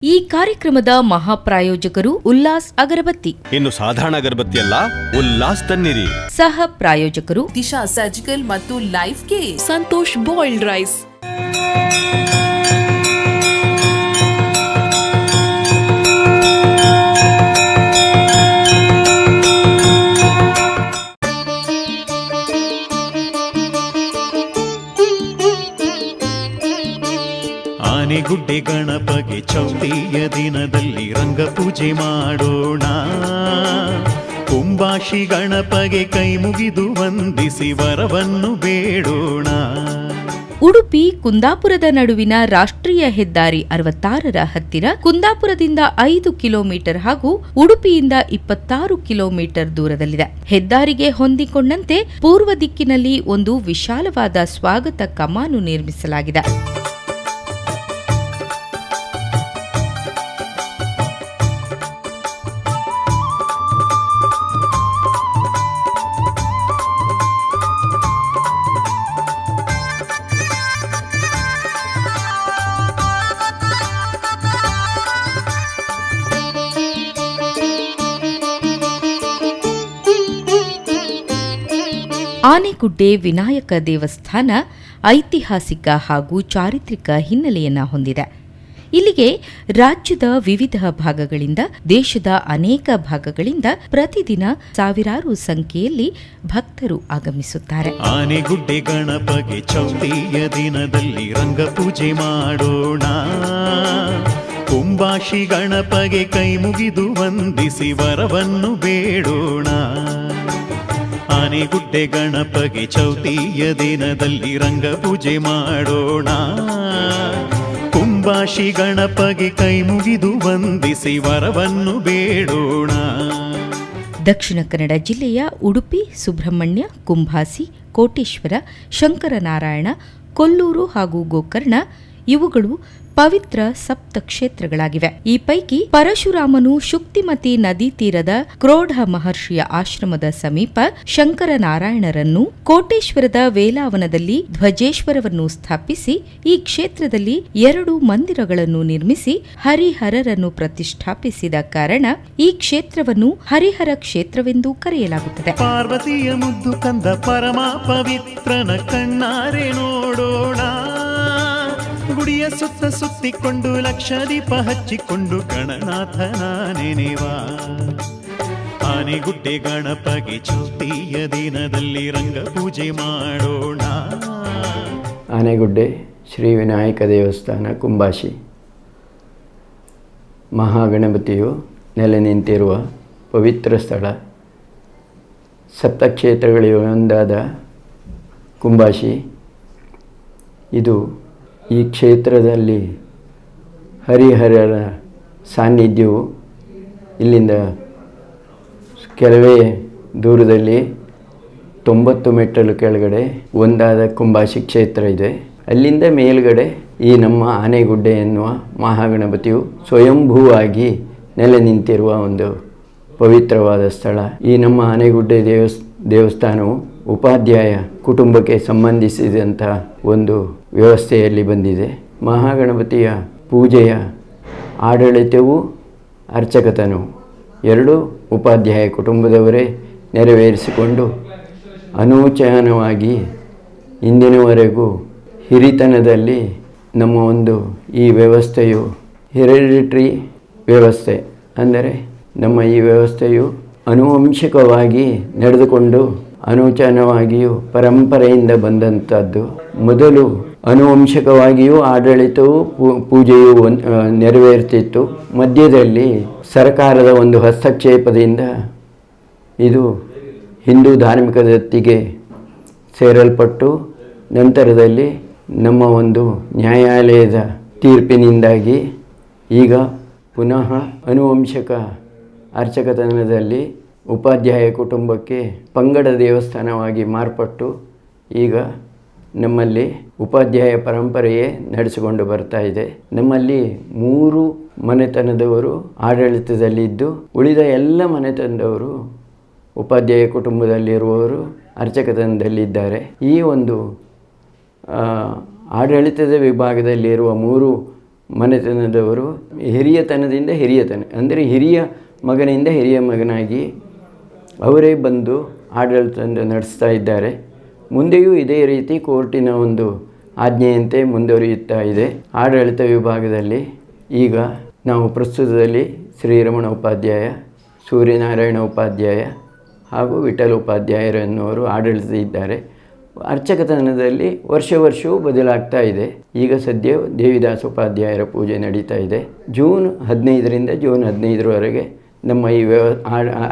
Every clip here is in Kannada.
ಈ ಕಾರ್ಯಕ್ರಮದ ಮಹಾಪ್ರಾಯೋಜಕರು ಉಲ್ಲಾಸ್ ಅಗರಬತ್ತಿ. ಇನ್ನು ಸಾಧಾರಣ ಅಗರಬತ್ತಿ ಅಲ್ಲ, ಉಲ್ಲಾಸ್ ತನ್ನಿರಿ. ಸಹ ಪ್ರಾಯೋಜಕರು ದಿಶಾ ಸರ್ಜಿಕಲ್ ಮತ್ತು life care, Santosh boiled rice. Anegudde ಗಣಪಗೆ ಚೌತಿಯ ದಿನದಲ್ಲಿ ರಂಗಪೂಜೆ ಮಾಡೋಣ. ಕುಂಬಾಶಿ ಗಣಪಗೆ ಕೈ ಮುಗಿದು ವಂದಿಸಿ ವರವನ್ನು ಬೇಡೋಣ. ಉಡುಪಿ ಕುಂದಾಪುರದ ನಡುವಿನ ರಾಷ್ಟ್ರೀಯ ಹೆದ್ದಾರಿ 66ರ ಹತ್ತಿರ ಕುಂದಾಪುರದಿಂದ 5 ಕಿಲೋಮೀಟರ್ ಹಾಗೂ ಉಡುಪಿಯಿಂದ 26 ಕಿಲೋಮೀಟರ್ ದೂರದಲ್ಲಿದೆ. ಹೆದ್ದಾರಿಗೆ ಹೊಂದಿಕೊಂಡಂತೆ ಪೂರ್ವ ದಿಕ್ಕಿನಲ್ಲಿ ಒಂದು ವಿಶಾಲವಾದ ಸ್ವಾಗತ ಕಮಾನು ನಿರ್ಮಿಸಲಾಗಿದೆ. ಆನೆಗುಡ್ಡೆ ವಿನಾಯಕ ದೇವಸ್ಥಾನ ಐತಿಹಾಸಿಕ ಹಾಗೂ ಚಾರಿತ್ರಿಕ ಹಿನ್ನೆಲೆಯನ್ನು ಹೊಂದಿದೆ. ಇಲ್ಲಿಗೆ ರಾಜ್ಯದ ವಿವಿಧ ಭಾಗಗಳಿಂದ, ದೇಶದ ಅನೇಕ ಭಾಗಗಳಿಂದ ಪ್ರತಿದಿನ ಸಾವಿರಾರು ಸಂಖ್ಯೆಯಲ್ಲಿ ಭಕ್ತರು ಆಗಮಿಸುತ್ತಾರೆ. ಆನೆಗುಡ್ಡೆ ಗಣಪಗೆ ಚೌತಿಯ ದಿನದಲ್ಲಿ ರಂಗಪೂಜೆ ಮಾಡೋಣ. ಕುಂಬಾಶಿ ಗಣಪಗೆ ಕೈ ಮುಗಿದು ವಂದಿಸಿ ವರವನ್ನು ಬೇಡೋಣ. ಆನೆಗುಡ್ಡೆ ಗಣಪಗೆ ಚೌತಿಯ ದಿನದಲ್ಲಿ ರಂಗಪೂಜೆ ಮಾಡೋಣ. ಕುಂಬಾಶಿ ಗಣಪಗೆ ಕೈ ಮುಗಿದು ವಂದಿಸಿ ವರವನ್ನು ಬೇಡೋಣ. ದಕ್ಷಿಣ ಕನ್ನಡ ಜಿಲ್ಲೆಯ ಉಡುಪಿ, ಸುಬ್ರಹ್ಮಣ್ಯ, ಕುಂಭಾಸಿ, ಕೋಟೇಶ್ವರ, ಶಂಕರನಾರಾಯಣ, ಕೊಲ್ಲೂರು ಹಾಗೂ ಗೋಕರ್ಣ ಇವುಗಳು ಪವಿತ್ರ ಸಪ್ತ ಕ್ಷೇತ್ರಗಳಾಗಿವೆ. ಈ ಪೈಕಿ ಪರಶುರಾಮನು ಶುಕ್ತಿಮತಿ ನದಿ ತೀರದ ಕ್ರೋಢ ಮಹರ್ಷಿಯ ಆಶ್ರಮದ ಸಮೀಪ ಶಂಕರನಾರಾಯಣರನ್ನು, ಕೋಟೇಶ್ವರದ ವೇಲಾವನದಲ್ಲಿ ಧ್ವಜೇಶ್ವರವನ್ನು ಸ್ಥಾಪಿಸಿ ಈ ಕ್ಷೇತ್ರದಲ್ಲಿ 2 ಮಂದಿರಗಳನ್ನು ನಿರ್ಮಿಸಿ ಹರಿಹರರನ್ನು ಪ್ರತಿಷ್ಠಾಪಿಸಿದ ಕಾರಣ ಈ ಕ್ಷೇತ್ರವನ್ನು ಹರಿಹರ ಕ್ಷೇತ್ರವೆಂದು ಕರೆಯಲಾಗುತ್ತದೆ. ಪಾರ್ವತಿಯ ಮುದ್ದು ಕಂದ ಪರಮ ಪವಿತ್ರನ ಕಣ್ಣಾರೆ ನೋಡೋಣ. ಗುಡಿಯ ಸುತ್ತ ಸುತ್ತಿಕೊಂಡು ಲಕ್ಷ ದೀಪ ಹಚ್ಚಿಕೊಂಡು ಗಣನಾಥನ ನೆನೆವ. ಆನೆಗುಡ್ಡೆ ಗಣಪಗೆ ಚೌತಿಯ ದಿನದಲ್ಲಿ ರಂಗಪೂಜೆ ಮಾಡೋಣ. ಆನೆಗುಡ್ಡೆ ಶ್ರೀ ವಿನಾಯಕ ದೇವಸ್ಥಾನ ಕುಂಬಾಶಿ ಮಹಾಗಣಪತಿಯು ನೆಲೆ ನಿಂತಿರುವ ಪವಿತ್ರ ಸ್ಥಳ. ಸಪ್ತಕ್ಷೇತ್ರಗಳಿಗೆ ಒಂದಾದ ಕುಂಬಾಶಿ ಇದು ಈ ಕ್ಷೇತ್ರದಲ್ಲಿ ಹರಿಹರರ ಸಾನ್ನಿಧ್ಯವು ಇಲ್ಲಿಂದ ಕೆಲವೇ ದೂರದಲ್ಲಿ 90 ಮೆಟ್ಟಲು ಕೆಳಗಡೆ ಒಂದಾದ ಕುಂಬಾಶಿ ಕ್ಷೇತ್ರ ಇದೆ. ಅಲ್ಲಿಂದ ಮೇಲ್ಗಡೆ ಈ ನಮ್ಮ ಆನೆಗುಡ್ಡೆ ಎನ್ನುವ ಮಹಾಗಣಪತಿಯು ಸ್ವಯಂಭೂವಾಗಿ ನೆಲೆ ನಿಂತಿರುವ ಒಂದು ಪವಿತ್ರವಾದ ಸ್ಥಳ. ಈ ನಮ್ಮ ಆನೆಗುಡ್ಡೆ ದೇವಸ್ಥಾನವು ಉಪಾಧ್ಯಾಯ ಕುಟುಂಬಕ್ಕೆ ಸಂಬಂಧಿಸಿದಂಥ ಒಂದು ವ್ಯವಸ್ಥೆಯಲ್ಲಿ ಬಂದಿದೆ. ಮಹಾಗಣಪತಿಯ ಪೂಜೆಯ ಆಡಳಿತವೂ ಅರ್ಚಕತನವು 2 ಉಪಾಧ್ಯಾಯ ಕುಟುಂಬದವರೇ ನೆರವೇರಿಸಿಕೊಂಡು ಅನೂಚಾನವಾಗಿ ಇಂದಿನವರೆಗೂ ಹಿರಿತನದಲ್ಲಿ ನಮ್ಮ ಒಂದು ಈ ವ್ಯವಸ್ಥೆಯು ಹೆರಿಡಿಟ್ರಿ ವ್ಯವಸ್ಥೆ. ಅಂದರೆ ನಮ್ಮ ಈ ವ್ಯವಸ್ಥೆಯು ಆನುವಂಶಿಕವಾಗಿ ನಡೆದುಕೊಂಡು ಅನೂಚಾನವಾಗಿಯೂ ಪರಂಪರೆಯಿಂದ ಬಂದಂಥದ್ದು. ಮೊದಲು ಆನುವಂಶಿಕವಾಗಿಯೂ ಆಡಳಿತವು ಪೂಜೆಯು ನೆರವೇರುತ್ತಿತ್ತು. ಮಧ್ಯದಲ್ಲಿ ಸರ್ಕಾರದ ಒಂದು ಹಸ್ತಕ್ಷೇಪದಿಂದ ಇದು ಹಿಂದೂ ಧಾರ್ಮಿಕ ದತ್ತಿಗೆ ಸೇರಲ್ಪಟ್ಟು ನಂತರದಲ್ಲಿ ನಮ್ಮ ಒಂದು ನ್ಯಾಯಾಲಯದ ತೀರ್ಪಿನಿಂದಾಗಿ ಈಗ ಪುನಃ ಆನುವಂಶಿಕ ಅರ್ಚಕತನದಲ್ಲಿ ಉಪಾಧ್ಯಾಯ ಕುಟುಂಬಕ್ಕೆ ಪಂಗಡ ದೇವಸ್ಥಾನವಾಗಿ ಮಾರ್ಪಟ್ಟು ಈಗ ನಮ್ಮಲ್ಲಿ ಉಪಾಧ್ಯಾಯ ಪರಂಪರೆಯೇ ನಡೆಸಿಕೊಂಡು ಬರ್ತಾ ಇದೆ. ನಮ್ಮಲ್ಲಿ 3 ಮನೆತನದವರು ಆಡಳಿತದಲ್ಲಿದ್ದು ಉಳಿದ ಎಲ್ಲ ಮನೆತನದವರು ಉಪಾಧ್ಯಾಯ ಕುಟುಂಬದಲ್ಲಿರುವವರು ಅರ್ಚಕತನದಲ್ಲಿದ್ದಾರೆ. ಈ ಒಂದು ಆಡಳಿತದ ವಿಭಾಗದಲ್ಲಿರುವ 3 ಮನೆತನದವರು ಹಿರಿಯತನದಿಂದ ಹಿರಿಯತನ ಅಂದರೆ ಹಿರಿಯ ಮಗನಿಂದ ಹಿರಿಯ ಮಗನಾಗಿ ಅವರೇ ಬಂದು ಆಡಳಿತ ನಡೆಸ್ತಾ ಇದ್ದಾರೆ. ಮುಂದೆಯೂ ಇದೇ ರೀತಿ ಕೋರ್ಟಿನ ಒಂದು ಆಜ್ಞೆಯಂತೆ ಮುಂದುವರಿಯುತ್ತಾ ಇದೆ. ಆಡಳಿತ ವಿಭಾಗದಲ್ಲಿ ಈಗ ನಾವು ಪ್ರಸ್ತುತದಲ್ಲಿ ಶ್ರೀರಮಣ ಉಪಾಧ್ಯಾಯ, ಸೂರ್ಯನಾರಾಯಣ ಉಪಾಧ್ಯಾಯ ಹಾಗೂ ವಿಠಲ ಉಪಾಧ್ಯಾಯರನ್ನವರು ಆಡಳಿತ ಇದ್ದಾರೆ. ಅರ್ಚಕತನದಲ್ಲಿ ವರ್ಷವೂ ಬದಲಾಗ್ತಾ ಇದೆ. ಈಗ ಸದ್ಯ ದೇವಿದಾಸ ಉಪಾಧ್ಯಾಯರ ಪೂಜೆ ನಡೀತಾ ಇದೆ. ಜೂನ್ 15ರಿಂದ ಜೂನ್ 15ರವರೆಗೆ ನಮ್ಮ ಈ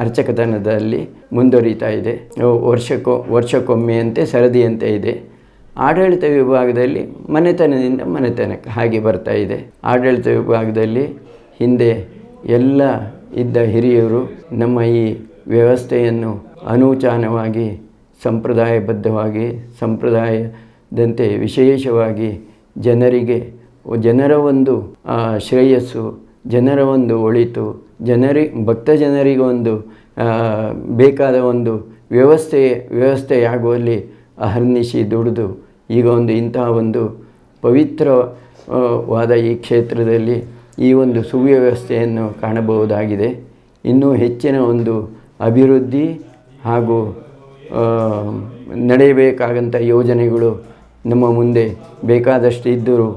ಅರ್ಚಕತನದಲ್ಲಿ ಮುಂದುವರಿತಾ ಇದೆ. ವರ್ಷಕ್ಕೊಮ್ಮೆಯಂತೆ ಸರದಿಯಂತೆ ಇದೆ. ಆಡಳಿತ ವಿಭಾಗದಲ್ಲಿ ಮನೆತನದಿಂದ ಮನೆತನಕ್ಕೆ ಹಾಗೆ ಬರ್ತಾ ಇದೆ. ಆಡಳಿತ ವಿಭಾಗದಲ್ಲಿ ಹಿಂದೆ ಎಲ್ಲ ಇದ್ದ ಹಿರಿಯರು ನಮ್ಮ ಈ ವ್ಯವಸ್ಥೆಯನ್ನು ಅನೂಚಾನವಾಗಿ ಸಂಪ್ರದಾಯಬದ್ಧವಾಗಿ ಸಂಪ್ರದಾಯದಂತೆ ವಿಶೇಷವಾಗಿ ಜನರ ಒಂದು ಶ್ರೇಯಸ್ಸು, ಜನರ ಒಂದು ಒಳಿತು, ಭಕ್ತ ಜನರಿಗೆ ಒಂದು ಬೇಕಾದ ಒಂದು ವ್ಯವಸ್ಥೆಯಾಗುವಲ್ಲಿ ಅಹರ್ನಿಶಿ ದುಡಿದು ಈಗ ಇಂತಹ ಒಂದು ಪವಿತ್ರವಾದ ಈ ಕ್ಷೇತ್ರದಲ್ಲಿ ಈ ಒಂದು ಸುವ್ಯವಸ್ಥೆಯನ್ನು ಕಾಣಬಹುದಾಗಿದೆ. ಇನ್ನೂ ಹೆಚ್ಚಿನ ಒಂದು ಅಭಿವೃದ್ಧಿ ಹಾಗೂ ನಡೆಯಬೇಕಾದಂಥ ಯೋಜನೆಗಳು ನಮ್ಮ ಮುಂದೆ ಬೇಕಾದಷ್ಟು ಇದ್ದರೂ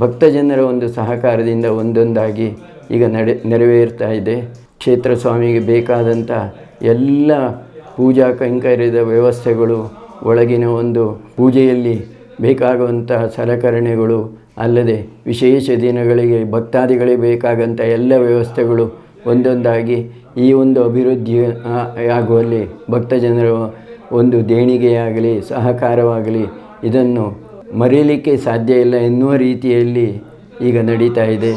ಭಕ್ತಜನರ ಒಂದು ಸಹಕಾರದಿಂದ ಒಂದೊಂದಾಗಿ ಈಗ ನೆರವೇರ್ತಾ ಇದೆ. ಕ್ಷೇತ್ರ ಸ್ವಾಮಿಗೆ ಬೇಕಾದಂಥ ಎಲ್ಲ ಪೂಜಾ ಕೈಂಕರ್ಯದ ವ್ಯವಸ್ಥೆಗಳು, ಒಳಗಿನ ಒಂದು ಪೂಜೆಯಲ್ಲಿ ಬೇಕಾಗುವಂತಹ ಸಲಕರಣೆಗಳು, ಅಲ್ಲದೆ ವಿಶೇಷ ದಿನಗಳಿಗೆ ಭಕ್ತಾದಿಗಳಿಗೆ ಬೇಕಾದಂಥ ಎಲ್ಲ ವ್ಯವಸ್ಥೆಗಳು ಒಂದೊಂದಾಗಿ ಈ ಒಂದು ಅಭಿವೃದ್ಧಿ ಆಗುವಲ್ಲಿ ಭಕ್ತಜನರ ಒಂದು ದೇಣಿಗೆಯಾಗಲಿ ಸಹಕಾರವಾಗಲಿ ಇದನ್ನು ಮರೆಯಲಿಕ್ಕೆ ಸಾಧ್ಯ ಇಲ್ಲ ಎನ್ನುವ ರೀತಿಯಲ್ಲಿ ಈಗ ನಡೀತಾ ಇದೆ.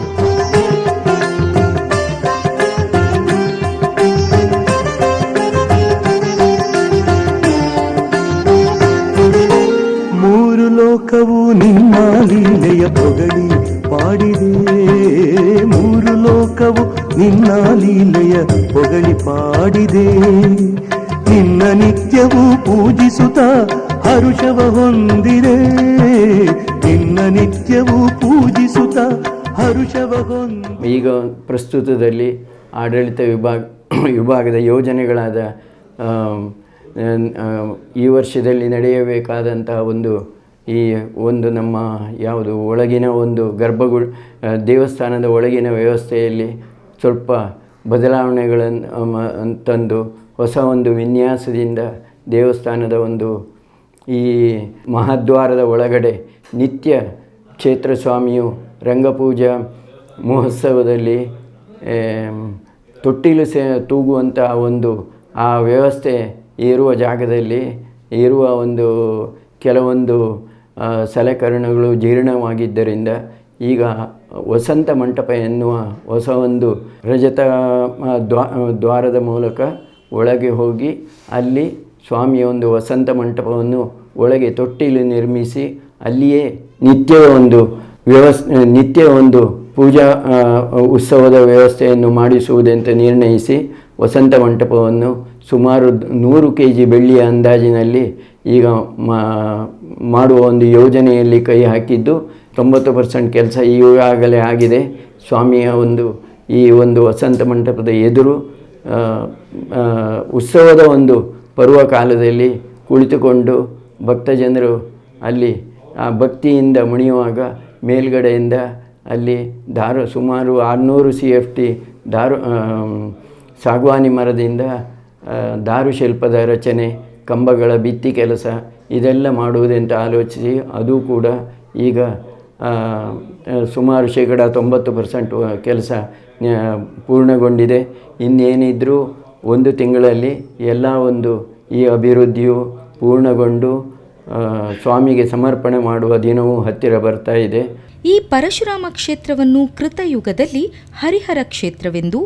ಮೂರು ಲೋಕವು ನಿನ್ನ ಲೀಲೆಯ ಪೊಗಳಿ ಪಾಡಿದೆ, ಮೂರು ಲೋಕವು ನಿನ್ನ ಲೀಲೆಯ ಪೊಗಳಿ ಪಾಡಿದೆ. ನಿನ್ನ ನಿತ್ಯವೂ ಪೂಜಿಸುತ್ತ ಹರುಷವ ಹೊಂದಿದೆ, ನಿನ್ನ ನಿತ್ಯವೂ ಪೂಜಿಸುತ್ತ ಹರುಷವ ಹೊಂದಿದೆ. ಈಗ ಪ್ರಸ್ತುತದಲ್ಲಿ ಆಡಳಿತ ವಿಭಾಗದ ಯೋಜನೆಗಳಾದ ಈ ವರ್ಷದಲ್ಲಿ ನಡೆಯಬೇಕಾದಂತಹ ಒಂದು ನಮ್ಮ ಯಾವುದು ಒಳಗಿನ ಒಂದು ದೇವಸ್ಥಾನದ ಒಳಗಿನ ವ್ಯವಸ್ಥೆಯಲ್ಲಿ ಸ್ವಲ್ಪ ಬದಲಾವಣೆಗಳನ್ನು ತಂದು ಹೊಸ ಒಂದು ವಿನ್ಯಾಸದಿಂದ ದೇವಸ್ಥಾನದ ಈ ಮಹಾದ್ವಾರದ ಒಳಗಡೆ ನಿತ್ಯ ಕ್ಷೇತ್ರ ಸ್ವಾಮಿಯು ರಂಗಪೂಜಾ ಮಹೋತ್ಸವದಲ್ಲಿ ತೊಟ್ಟಿಲು ತೂಗುವಂಥ ಆ ವ್ಯವಸ್ಥೆ ಇರುವ ಜಾಗದಲ್ಲಿ ಇರುವ ಕೆಲವೊಂದು ಸಲಕರಣೆಗಳು ಜೀರ್ಣವಾಗಿದ್ದರಿಂದ ಈಗ ವಸಂತ ಮಂಟಪ ಎನ್ನುವ ಹೊಸ ರಜತ ದ್ವಾರದ ಮೂಲಕ ಒಳಗೆ ಹೋಗಿ ಅಲ್ಲಿ ಸ್ವಾಮಿಯ ವಸಂತ ಮಂಟಪವನ್ನು ಒಳಗೆ ತೊಟ್ಟಿಲು ನಿರ್ಮಿಸಿ ಅಲ್ಲಿಯೇ ನಿತ್ಯ ಪೂಜಾ ಉತ್ಸವದ ವ್ಯವಸ್ಥೆಯನ್ನು ಮಾಡಿಸುವುದೆಂದು ನಿರ್ಣಯಿಸಿ ವಸಂತ ಮಂಟಪವನ್ನು ಸುಮಾರು 100 kg ಬೆಳ್ಳಿಯ ಅಂದಾಜಿನಲ್ಲಿ ಈಗ ಮಾಡುವ ಯೋಜನೆಯಲ್ಲಿ ಕೈ ಹಾಕಿದ್ದು 90% ಕೆಲಸ ಈಗಾಗಲೇ ಆಗಿದೆ. ಸ್ವಾಮಿಯ ಈ ವಸಂತ ಮಂಟಪದ ಎದುರು ಉತ್ಸವದ ಪರ್ವಕಾಲದಲ್ಲಿ ಕುಳಿತುಕೊಂಡು ಭಕ್ತಜನರು ಅಲ್ಲಿ ಆ ಭಕ್ತಿಯಿಂದ ಮುಣಿಯುವಾಗ ಮೇಲ್ಗಡೆಯಿಂದ ಅಲ್ಲಿ ಸುಮಾರು 600 CFT ಸಾಗವಾನಿ ಮರದಿಂದ ದಾರುಶಿಲ್ಪದ ರಚನೆ, ಕಂಬಗಳ ಭಿತ್ತಿ ಕೆಲಸ ಇದೆಲ್ಲ ಮಾಡುವುದೆಂತ ಆಲೋಚಿಸಿ ಅದು ಕೂಡ ಈಗ ಸುಮಾರು 90% ಕೆಲಸ ಪೂರ್ಣಗೊಂಡಿದೆ. ಇನ್ನೇನಿದ್ರೂ 1 ತಿಂಗಳಲ್ಲಿ ಎಲ್ಲ ಈ ಅಭಿವೃದ್ಧಿಯು ಪೂರ್ಣಗೊಂಡು ಸ್ವಾಮಿಗೆ ಸಮರ್ಪಣೆ ಮಾಡುವ ದಿನವೂ ಹತ್ತಿರ ಬರ್ತಾ ಇದೆ. ಈ ಪರಶುರಾಮ ಕ್ಷೇತ್ರವನ್ನು ಕೃತಯುಗದಲ್ಲಿ ಹರಿಹರ ಕ್ಷೇತ್ರವೆಂದು,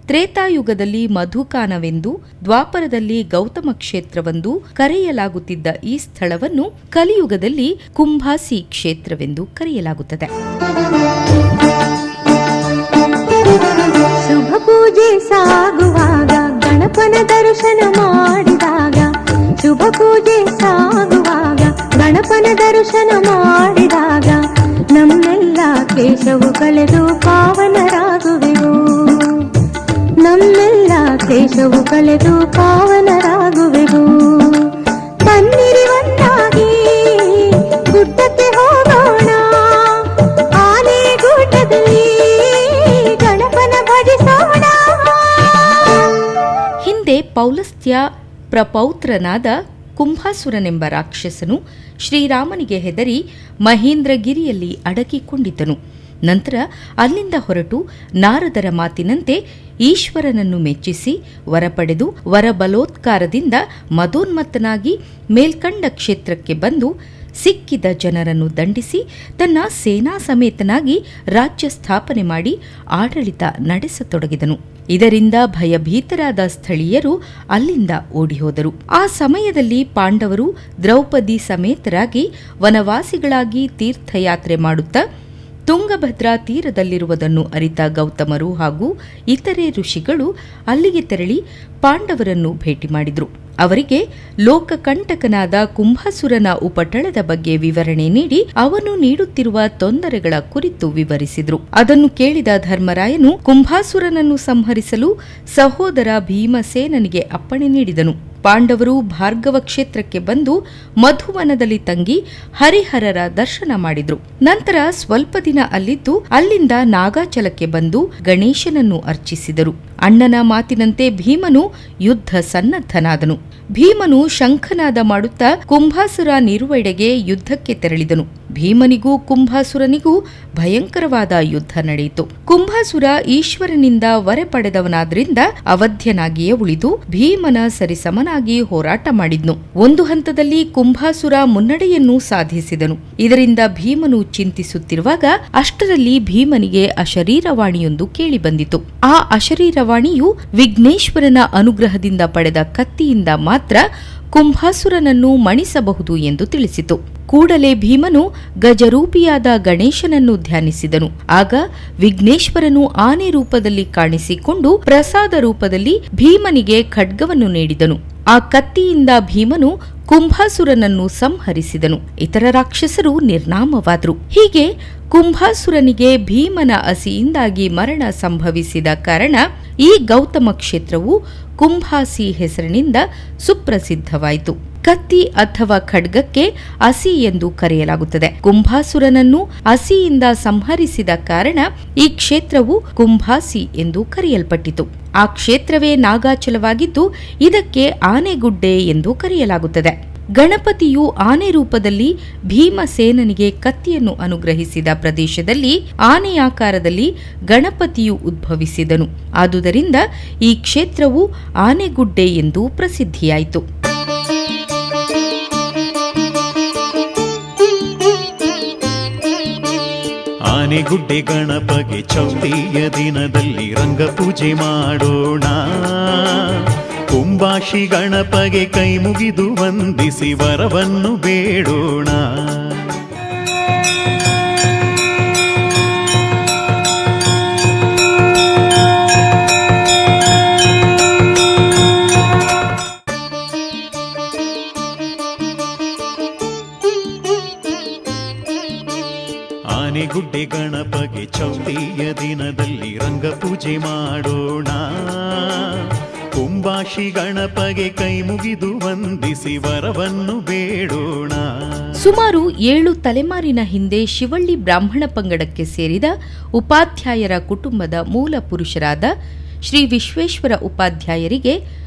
ತ್ರೇತಾಯುಗದಲ್ಲಿ ಮಧುಕಾನವೆಂದು, ದ್ವಾಪರದಲ್ಲಿ ಗೌತಮ ಕ್ಷೇತ್ರವೆಂದು ಕರೆಯಲಾಗುತ್ತಿದ್ದ ಈ ಸ್ಥಳವನ್ನು ಕಲಿಯುಗದಲ್ಲಿ ಕುಂಭಾಸಿ ಕ್ಷೇತ್ರವೆಂದು ಕರೆಯಲಾಗುತ್ತದೆ. ಶುಭ ಪೂಜೆ ಸಾಗುವಾಗ ಗಣಪನ ದರ್ಶನ ಮಾಡಿದಾಗ, ಶುಭ ಪೂಜೆ ಸಾಗುವಾಗ ಗಣಪನ ದರ್ಶನ ಮಾಡಿದಾಗ ನಮ್ಮೆಲ್ಲ ಕ್ಲೇಶವು ಕಳೆದು ದೋಷವು ಕಳೆದು ಪಾವನರಾಗುವೆವು. ಬನ್ನಿರಿ ಒಂದಾಗಿ ಗುಡ್ಡಕ್ಕೆ ಹೋಗೋಣ, ಆನೆ ಗುಡ್ಡದಲ್ಲಿ ಗಣಪನ ಭಜಿಸೋಣ. ಹಿಂದೆ ಪೌಲಸ್ತ್ಯ ಪ್ರಪೌತ್ರನಾದ ಕುಂಭಾಸುರನೆಂಬ ರಾಕ್ಷಸನು ಶ್ರೀರಾಮನಿಗೆ ಹೆದರಿ ಮಹೇಂದ್ರಗಿರಿಯಲ್ಲಿ ಅಡಗಿಕೊಂಡಿದ್ದನು. ನಂತರ ಅಲ್ಲಿಂದ ಹೊರಟು ನಾರದರ ಮಾತಿನಂತೆ ಈಶ್ವರನನ್ನು ಮೆಚ್ಚಿಸಿ ವರ ಪಡೆದು ವರಬಲೋತ್ಕಾರದಿಂದ ಮದೋನ್ಮತ್ತನಾಗಿ ಮೇಲ್ಕಂಡ ಕ್ಷೇತ್ರಕ್ಕೆ ಬಂದು ಸಿಕ್ಕಿದ ಜನರನ್ನು ದಂಡಿಸಿ ತನ್ನ ಸೇನಾ ಸಮೇತನಾಗಿ ರಾಜ್ಯ ಸ್ಥಾಪನೆ ಮಾಡಿ ಆಡಳಿತ ನಡೆಸತೊಡಗಿದನು. ಇದರಿಂದ ಭಯಭೀತರಾದ ಸ್ಥಳೀಯರು ಅಲ್ಲಿಂದ ಓಡಿಹೋದರು. ಆ ಸಮಯದಲ್ಲಿ ಪಾಂಡವರು ದ್ರೌಪದಿ ಸಮೇತರಾಗಿ ವನವಾಸಿಗಳಾಗಿ ತೀರ್ಥಯಾತ್ರೆ ಮಾಡುತ್ತಾ ತುಂಗಭದ್ರಾ ತೀರದಲ್ಲಿರುವುದನ್ನು ಅರಿತ ಗೌತಮರು ಹಾಗೂ ಇತರೆ ಋಷಿಗಳು ಅಲ್ಲಿಗೆ ತೆರಳಿ ಪಾಂಡವರನ್ನು ಭೇಟಿ ಮಾಡಿದರು. ಅವರಿಗೆ ಲೋಕಕಂಟಕನಾದ ಕುಂಭಾಸುರನ ಉಪಟಳದ ಬಗ್ಗೆ ವಿವರಣೆ ನೀಡಿ ಅವನು ನೀಡುತ್ತಿರುವ ತೊಂದರೆಗಳ ಕುರಿತು ವಿವರಿಸಿದರು. ಅದನ್ನು ಕೇಳಿದ ಧರ್ಮರಾಯನು ಕುಂಭಾಸುರನನ್ನು ಸಂಹರಿಸಲು ಸಹೋದರ ಭೀಮಸೇನನಿಗೆ ಅಪ್ಪಣೆ ನೀಡಿದನು. ಪಾಂಡವರು ಭಾರ್ಗವ ಕ್ಷೇತ್ರಕ್ಕೆ ಬಂದು ಮಧುವನದಲ್ಲಿ ತಂಗಿ ಹರಿಹರರ ದರ್ಶನ ಮಾಡಿದ್ರು. ನಂತರ ಸ್ವಲ್ಪ ದಿನ ಅಲ್ಲಿದ್ದು ಅಲ್ಲಿಂದ ನಾಗಾಚಲಕ್ಕೆ ಬಂದು ಗಣೇಶನನ್ನು ಅರ್ಚಿಸಿದರು. ಅಣ್ಣನ ಮಾತಿನಂತೆ ಭೀಮನು ಯುದ್ಧ ಸನ್ನದ್ಧನಾದನು. ಭೀಮನು ಶಂಖನಾದ ಮಾಡುತ್ತಾ ಕುಂಭಾಸುರ ನಿರುವೆಡೆಗೆ ಯುದ್ಧಕ್ಕೆ ತೆರಳಿದನು. ಭೀಮನಿಗೂ ಕುಂಭಾಸುರನಿಗೂ ಭಯಂಕರವಾದ ಯುದ್ಧ ನಡೆಯಿತು. ಕುಂಭಾಸುರ ಈಶ್ವರನಿಂದ ವರೆ ಪಡೆದವನಾದ್ರಿಂದ ಅವಧ್ಯನಾಗಿಯೇ ಉಳಿದು ಭೀಮನ ಸರಿಸಮನಾಗಿ ಹೋರಾಟ ಮಾಡಿದ್ನು. ಒಂದು ಹಂತದಲ್ಲಿ ಕುಂಭಾಸುರ ಮುನ್ನಡೆಯನ್ನು ಸಾಧಿಸಿದನು. ಇದರಿಂದ ಭೀಮನು ಚಿಂತಿಸುತ್ತಿರುವಾಗ ಅಷ್ಟರಲ್ಲಿ ಭೀಮನಿಗೆ ಅಶರೀರವಾಣಿಯೊಂದು ಕೇಳಿಬಂದಿತು. ಆ ಅಶರೀರವಾಣಿಯು ವಿಘ್ನೇಶ್ವರನ ಅನುಗ್ರಹದಿಂದ ಪಡೆದ ಕತ್ತಿಯಿಂದ ಮಾತ್ರ ಕುಂಭಾಸುರನನ್ನು ಮಣಿಸಬಹುದು ಎಂದು ತಿಳಿಸಿತು. ಕೂಡಲೇ ಭೀಮನು ಗಜರೂಪಿಯಾದ ಗಣೇಶನನ್ನು ಧ್ಯಾನಿಸಿದನು. ಆಗ ವಿಘ್ನೇಶ್ವರನು ಆನೆ ರೂಪದಲ್ಲಿ ಕಾಣಿಸಿಕೊಂಡು ಪ್ರಸಾದ ರೂಪದಲ್ಲಿ ಭೀಮನಿಗೆ ಖಡ್ಗವನ್ನು ನೀಡಿದನು. ಆ ಕತ್ತಿಯಿಂದ ಭೀಮನು ಕುಂಭಾಸುರನನ್ನು ಸಂಹರಿಸಿದನು. ಇತರ ರಾಕ್ಷಸರು ನಿರ್ನಾಮವಾದರು. ಹೀಗೆ ಕುಂಭಾಸುರನಿಗೆ ಭೀಮನ ಅಸಿಯಿಂದಾಗಿ ಮರಣ ಸಂಭವಿಸಿದ ಕಾರಣ ಈ ಗೌತಮ ಕ್ಷೇತ್ರವು ಕುಂಭಾಸಿ ಹೆಸರಿನಿಂದ ಸುಪ್ರಸಿದ್ಧವಾಯಿತು. ಕತ್ತಿ ಅಥವಾ ಖಡ್ಗಕ್ಕೆ ಅಸಿ ಎಂದು ಕರೆಯಲಾಗುತ್ತದೆ. ಕುಂಭಾಸುರನನ್ನು ಅಸಿಯಿಂದ ಸಂಹರಿಸಿದ ಕಾರಣ ಈ ಕ್ಷೇತ್ರವು ಕುಂಭಾಸಿ ಎಂದು ಕರೆಯಲ್ಪಟ್ಟಿತು. ಆ ಕ್ಷೇತ್ರವೇ ನಾಗಾಚಲವಾಗಿದ್ದು ಇದಕ್ಕೆ ಆನೆಗುಡ್ಡೆ ಎಂದು ಕರೆಯಲಾಗುತ್ತದೆ. ಗಣಪತಿಯು ಆನೆ ರೂಪದಲ್ಲಿ ಭೀಮಸೇನನಿಗೆ ಕತ್ತಿಯನ್ನು ಅನುಗ್ರಹಿಸಿದ ಪ್ರದೇಶದಲ್ಲಿ ಆನೆಯಾಕಾರದಲ್ಲಿ ಗಣಪತಿಯು ಉದ್ಭವಿಸಿದನು. ಆದುದರಿಂದ ಈ ಕ್ಷೇತ್ರವು ಆನೆಗುಡ್ಡೆ ಎಂದು ಪ್ರಸಿದ್ಧಿಯಾಯಿತು. ಆನೆಗುಡ್ಡೆ ಗಣಪಗೆ ಚೌತಿಯ ದಿನದಲ್ಲಿ ರಂಗಪೂಜೆ ಮಾಡೋಣ. ಕುಂಭಾಶಿ ಗಣಪಗೆ ಕೈ ಮುಗಿದು ವಂದಿಸಿ ವರವನ್ನು ಬೇಡೋಣ. ಆನೆಗುಡ್ಡೆ ಗಣಪಗೆ ಚೌತಿಯ ದಿನದಲ್ಲಿ ರಂಗಪೂಜೆ ಮಾಡೋಣ. ಕುಂಭಾಶಿ ಗಣಪಗೆ ಕೈ ಮುಗಿದು ವಂದಿಸಿ ವರವನ್ನು ಬೇಡೋಣ. ಸುಮಾರು 7 ತಲೆಮಾರಿನ ಹಿಂದೆ ಶಿವಳ್ಳಿ ಬ್ರಾಹ್ಮಣ ಪಂಗಡಕ್ಕೆ ಸೇರಿದ ಉಪಾಧ್ಯಾಯರ ಕುಟುಂಬದ ಮೂಲ ಪುರುಷರಾದ ಶ್ರೀ ವಿಶ್ವೇಶ್ವರ ಉಪಾಧ್ಯಾಯರಿಗೆ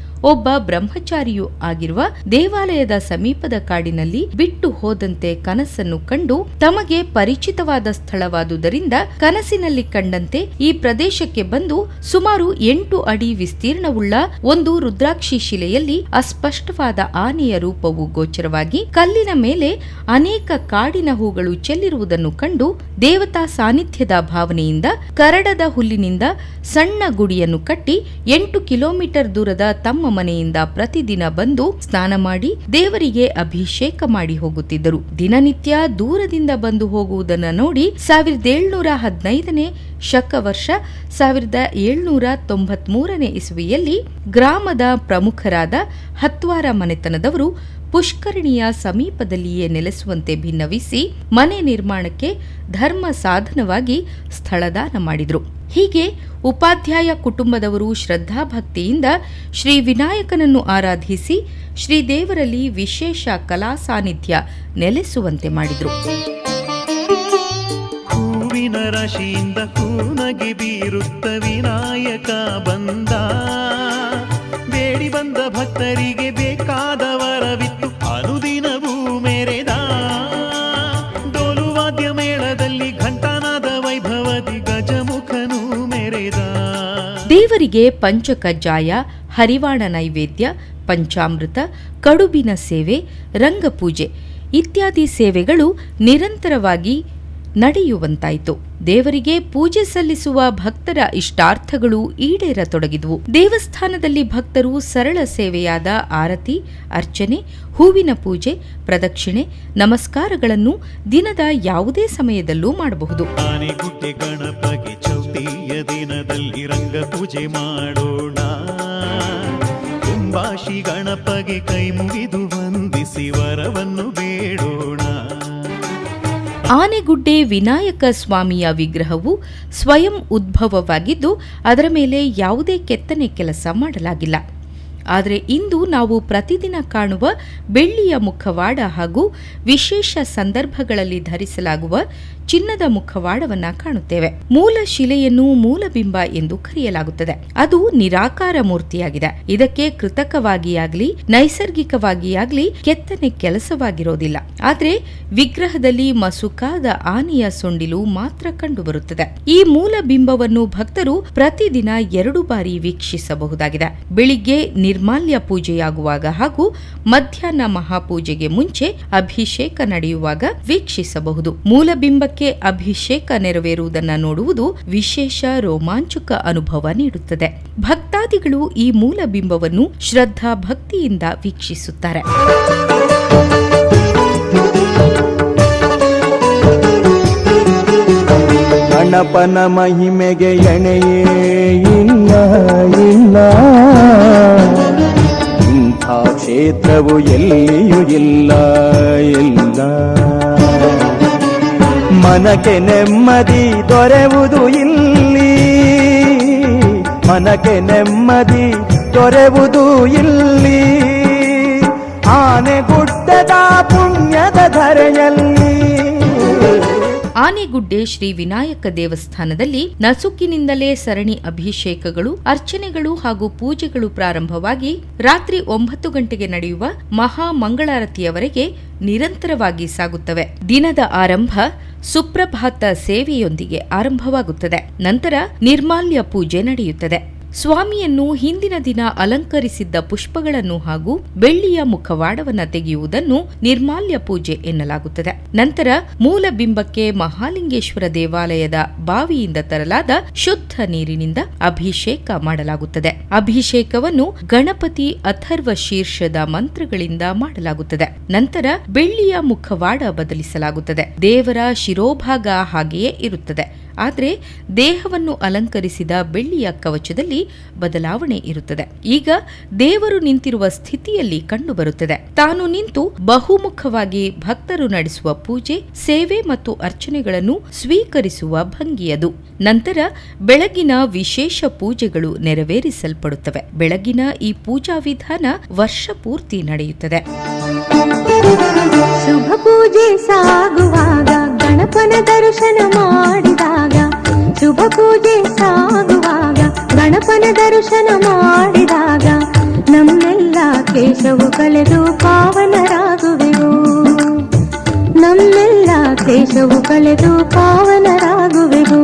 ಒಬ್ಬ ಬ್ರಹ್ಮಚಾರಿಯೂ ಆಗಿರುವ ದೇವಾಲಯದ ಸಮೀಪದ ಕಾಡಿನಲ್ಲಿ ಬಿಟ್ಟು ಹೋದಂತೆ ಕನಸನ್ನು ಕಂಡು ತಮಗೆ ಪರಿಚಿತವಾದ ಸ್ಥಳವಾದುದರಿಂದ ಕನಸಿನಲ್ಲಿ ಕಂಡಂತೆ ಈ ಪ್ರದೇಶಕ್ಕೆ ಬಂದು ಸುಮಾರು 8 ಅಡಿ ವಿಸ್ತೀರ್ಣವುಳ್ಳ ಒಂದು ರುದ್ರಾಕ್ಷಿ ಶಿಲೆಯಲ್ಲಿ ಅಸ್ಪಷ್ಟವಾದ ಆನೆಯ ರೂಪವು ಗೋಚರವಾಗಿ ಕಲ್ಲಿನ ಮೇಲೆ ಅನೇಕ ಕಾಡಿನ ಹೂಗಳು ಚೆಲ್ಲಿರುವುದನ್ನು ಕಂಡು ದೇವತಾ ಸಾನ್ನಿಧ್ಯದ ಭಾವನೆಯಿಂದ ಕರಡದ ಹುಲ್ಲಿನಿಂದ ಸಣ್ಣ ಗುಡಿಯನ್ನು ಕಟ್ಟಿ 8 ಕಿಲೋಮೀಟರ್ ದೂರದ ತಮ್ಮ ಮನೆಯಿಂದ ಪ್ರತಿದಿನ ಬಂದು ಸ್ನಾನ ಮಾಡಿ ದೇವರಿಗೆ ಅಭಿಷೇಕ ಮಾಡಿ ಹೋಗುತ್ತಿದ್ದರು. ದಿನನಿತ್ಯ ದೂರದಿಂದ ಬಂದು ಹೋಗುವುದನ್ನು ನೋಡಿ 1715ನೇ ಶಕವರ್ಷ 1793ನೇ ಇಸವಿಯಲ್ಲಿ ಗ್ರಾಮದ ಪ್ರಮುಖರಾದ ಹತ್ವಾರ ಮನೆತನದವರು ಪುಷ್ಕರಣಿಯ ಸಮೀಪದಲ್ಲಿಯೇ ನೆಲೆಸುವಂತೆ ಭಿನ್ನವಿಸಿ ಮನೆ ನಿರ್ಮಾಣಕ್ಕೆ ಧರ್ಮ ಸಾಧನವಾಗಿ ಸ್ಥಳದಾನ ಮಾಡಿದರು. ಹೀಗೆ ಉಪಾಧ್ಯಾಯ ಕುಟುಂಬದವರು ಶ್ರದ್ಧಾಭಕ್ತಿಯಿಂದ ಶ್ರೀ ವಿನಾಯಕನನ್ನು ಆರಾಧಿಸಿ ಶ್ರೀದೇವರಲ್ಲಿ ವಿಶೇಷ ಕಲಾ ಸಾನ್ನಿಧ್ಯ ನೆಲೆಸುವಂತೆ ಮಾಡಿದರು. ಹೂವಿನ ರಾಶಿಯಿಂದ ಹೂನಗೆ ಬೀರುತ್ತ ವಿನಾಯಕ ಬಂದ, ಬೇಡಿ ಬಂದ ಭಕ್ತರಿಗೆ ಬೇಕಾದ ವರವಿತ್ತು ಅನುದಿನವೂ ಮೆರೆದ. ಡೋಲುವಾದ್ಯ ಮೇಳದಲ್ಲಿ ಘಂಟಾನಾದ ವೈಭವದಿ ಗಜಮುಖನು ಮೆರೆದ. ದೇವರಿಗೆ ಪಂಚಕಜ್ಜಾಯ, ಹರಿವಾಣ ನೈವೇದ್ಯ, ಪಂಚಾಮೃತ, ಕಡುಬಿನ ಸೇವೆ, ರಂಗಪೂಜೆ ಇತ್ಯಾದಿ ಸೇವೆಗಳು ನಿರಂತರವಾಗಿ ನಡೆಯುವಂತಾಯಿತು. ದೇವರಿಗೆ ಪೂಜೆ ಸಲ್ಲಿಸುವ ಭಕ್ತರ ಇಷ್ಟಾರ್ಥಗಳು ಈಡೇರತೊಡಗಿದವು. ದೇವಸ್ಥಾನದಲ್ಲಿ ಭಕ್ತರು ಸರಳ ಸೇವೆಯಾದ ಆರತಿ, ಅರ್ಚನೆ, ಹೂವಿನ ಪೂಜೆ, ಪ್ರದಕ್ಷಿಣೆ, ನಮಸ್ಕಾರಗಳನ್ನು ದಿನದ ಯಾವುದೇ ಸಮಯದಲ್ಲೂ ಮಾಡಬಹುದು. ಆನೆಗುಡ್ಡೆ ಗಣಪಗೆ ಚೌತಿಯ ದಿನದಲ್ಲಿ ರಂಗಪೂಜೆ ಮಾಡೋಣ, ಕುಂಬಾಶಿ ಗಣಪಗೆ ಕೈ ಮುಗಿದು ವಂದಿಸಿ ವರವನ್ನು ಬೇಡೋಣ. ಆನೆಗುಡ್ಡೆ ವಿನಾಯಕ ಸ್ವಾಮಿಯ ವಿಗ್ರಹವು ಸ್ವಯಂ ಉದ್ಭವವಾಗಿದ್ದು ಅದರ ಮೇಲೆ ಯಾವುದೇ ಕೆತ್ತನೆ ಕೆಲಸ ಮಾಡಲಾಗಿಲ್ಲ. ಆದರೆ ಇಂದು ನಾವು ಪ್ರತಿದಿನ ಕಾಣುವ ಬೆಳ್ಳಿಯ ಮುಖವಾಡ ಹಾಗೂ ವಿಶೇಷ ಸಂದರ್ಭಗಳಲ್ಲಿ ಧರಿಸಲಾಗುವ ಚಿನ್ನದ ಮುಖವಾಡವನ್ನ ಕಾಣುತ್ತೇವೆ. ಮೂಲ ಶಿಲೆಯನ್ನು ಮೂಲಬಿಂಬ ಎಂದು ಕರೆಯಲಾಗುತ್ತದೆ. ಅದು ನಿರಾಕಾರ ಮೂರ್ತಿಯಾಗಿದೆ. ಇದಕ್ಕೆ ಕೃತಕವಾಗಿಯಾಗಲಿ ನೈಸರ್ಗಿಕವಾಗಿಯಾಗಲಿ ಕೆತ್ತನೆ ಕೆಲಸವಾಗಿರೋದಿಲ್ಲ. ಆದರೆ ವಿಗ್ರಹದಲ್ಲಿ ಮಸುಕಾದ ಆನೆಯ ಸೊಂಡಿಲು ಮಾತ್ರ ಕಂಡುಬರುತ್ತದೆ. ಈ ಮೂಲ ಬಿಂಬವನ್ನು ಭಕ್ತರು ಪ್ರತಿದಿನ 2 ಬಾರಿ ವೀಕ್ಷಿಸಬಹುದಾಗಿದೆ. ಬೆಳಿಗ್ಗೆ ನಿರ್ಮಾಲ್ಯ ಪೂಜೆಯಾಗುವಾಗ ಹಾಗೂ ಮಧ್ಯಾಹ್ನ ಮಹಾಪೂಜೆಗೆ ಮುಂಚೆ ಅಭಿಷೇಕ ನಡೆಯುವಾಗ ವೀಕ್ಷಿಸಬಹುದು. ಮೂಲಬಿಂಬಕ್ಕೆ ಅಭಿಷೇಕ ನೆರವೇರುವುದನ್ನು ನೋಡುವುದು ವಿಶೇಷ ರೋಮಾಂಚಕ ಅನುಭವ ನೀಡುತ್ತದೆ. ಭಕ್ತಾದಿಗಳು ಈ ಮೂಲಬಿಂಬವನ್ನು ಶ್ರದ್ಧಾ ಭಕ್ತಿಯಿಂದ ವೀಕ್ಷಿಸುತ್ತಾರೆ. ಗಣಪನ ಮಹಿಮೆಗೆ ಎಣೆಯೇ ಇಲ್ಲ ಇಲ್ಲ, ಇಂಥ ಕ್ಷೇತ್ರವು ಎಲ್ಲಿಯೂ ಇಲ್ಲ ಇಲ್ಲ. ಮನಕ್ಕೆ ನೆಮ್ಮದಿ ದೊರೆಯುವುದು ಇಲ್ಲಿ, ಮನಕ್ಕೆ ನೆಮ್ಮದಿ ದೊರೆಯುವುದು ಇಲ್ಲಿ. ಆನೆಗುಡ್ಡದ ಪುಣ್ಯದ ಧರೆಯಲ್ಲಿ. ಆನೆಗುಡ್ಡೆ ಶ್ರೀ ವಿನಾಯಕ ದೇವಸ್ಥಾನದಲ್ಲಿ ನಸುಕಿನಿಂದಲೇ ಸರಣಿ ಅಭಿಷೇಕಗಳು, ಅರ್ಚನೆಗಳು ಹಾಗೂ ಪೂಜೆಗಳು ಪ್ರಾರಂಭವಾಗಿ ರಾತ್ರಿ 9 ಗಂಟೆಗೆ ನಡೆಯುವ ಮಹಾ ಮಂಗಳಾರತಿಯವರೆಗೆ ನಿರಂತರವಾಗಿ ಸಾಗುತ್ತವೆ. ದಿನದ ಆರಂಭ ಸುಪ್ರಭಾತ ಸೇವೆಯೊಂದಿಗೆ ಆರಂಭವಾಗುತ್ತದೆ. ನಂತರ ನಿರ್ಮಾಲ್ಯ ಪೂಜೆ ನಡೆಯುತ್ತದೆ. ಸ್ವಾಮಿಯನ್ನು ಹಿಂದಿನ ದಿನ ಅಲಂಕರಿಸಿದ್ದ ಪುಷ್ಪಗಳನ್ನು ಹಾಗೂ ಬೆಳ್ಳಿಯ ಮುಖವಾಡವನ್ನು ತೆಗೆಯುವುದನ್ನು ನಿರ್ಮಾಲ್ಯ ಪೂಜೆ ಎನ್ನಲಾಗುತ್ತದೆ. ನಂತರ ಮೂಲ ಬಿಂಬಕ್ಕೆ ಮಹಾಲಿಂಗೇಶ್ವರ ದೇವಾಲಯದ ಬಾವಿಯಿಂದ ತರಲಾದ ಶುದ್ಧ ನೀರಿನಿಂದ ಅಭಿಷೇಕ ಮಾಡಲಾಗುತ್ತದೆ. ಅಭಿಷೇಕವನ್ನು ಗಣಪತಿ ಅಥರ್ವ ಶೀರ್ಷದ ಮಂತ್ರಗಳಿಂದ ಮಾಡಲಾಗುತ್ತದೆ. ನಂತರ ಬೆಳ್ಳಿಯ ಮುಖವಾಡ ಬದಲಿಸಲಾಗುತ್ತದೆ. ದೇವರ ಶಿರೋಭಾಗ ಹಾಗೆಯೇ ಇರುತ್ತದೆ. ಆದರೆ ದೇಹವನ್ನು ಅಲಂಕರಿಸಿದ ಬೆಳ್ಳಿಯ ಕವಚದಲ್ಲಿ ಬದಲಾವಣೆ ಇರುತ್ತದೆ. ಈಗ ದೇವರು ನಿಂತಿರುವ ಸ್ಥಿತಿಯಲ್ಲಿ ಕಂಡುಬರುತ್ತದೆ. ತಾನು ನಿಂತು ಬಹುಮುಖವಾಗಿ ಭಕ್ತರು ನಡೆಸುವ ಪೂಜೆ, ಸೇವೆ ಮತ್ತು ಅರ್ಚನೆಗಳನ್ನು ಸ್ವೀಕರಿಸುವ ಭಂಗಿಯದು. ನಂತರ ಬೆಳಗಿನ ವಿಶೇಷ ಪೂಜೆಗಳು ನೆರವೇರಿಸಲ್ಪಡುತ್ತವೆ. ಬೆಳಗಿನ ಈ ಪೂಜಾ ವಿಧಾನ ವರ್ಷ ಪೂರ್ತಿ ನಡೆಯುತ್ತದೆ. ಶುಭ ಪೂಜೆ ಸಾಗುವಾಗ ಗಣಪನ ದರ್ಶನ ಮಾಡಿದಾಗ, ಶುಭ ಪೂಜೆ ಸಾಗುವಾಗ ಗಣಪನ ದರ್ಶನ ಮಾಡಿದಾಗ ನಮ್ಮೆಲ್ಲ ಕ್ಲೇಶವು ಕಳೆದು ಪಾವನರಾಗುವೆವು, ನಮ್ಮೆಲ್ಲ ಕ್ಲೇಶವು ಕಳೆದು ಪಾವನರಾಗುವೆವು.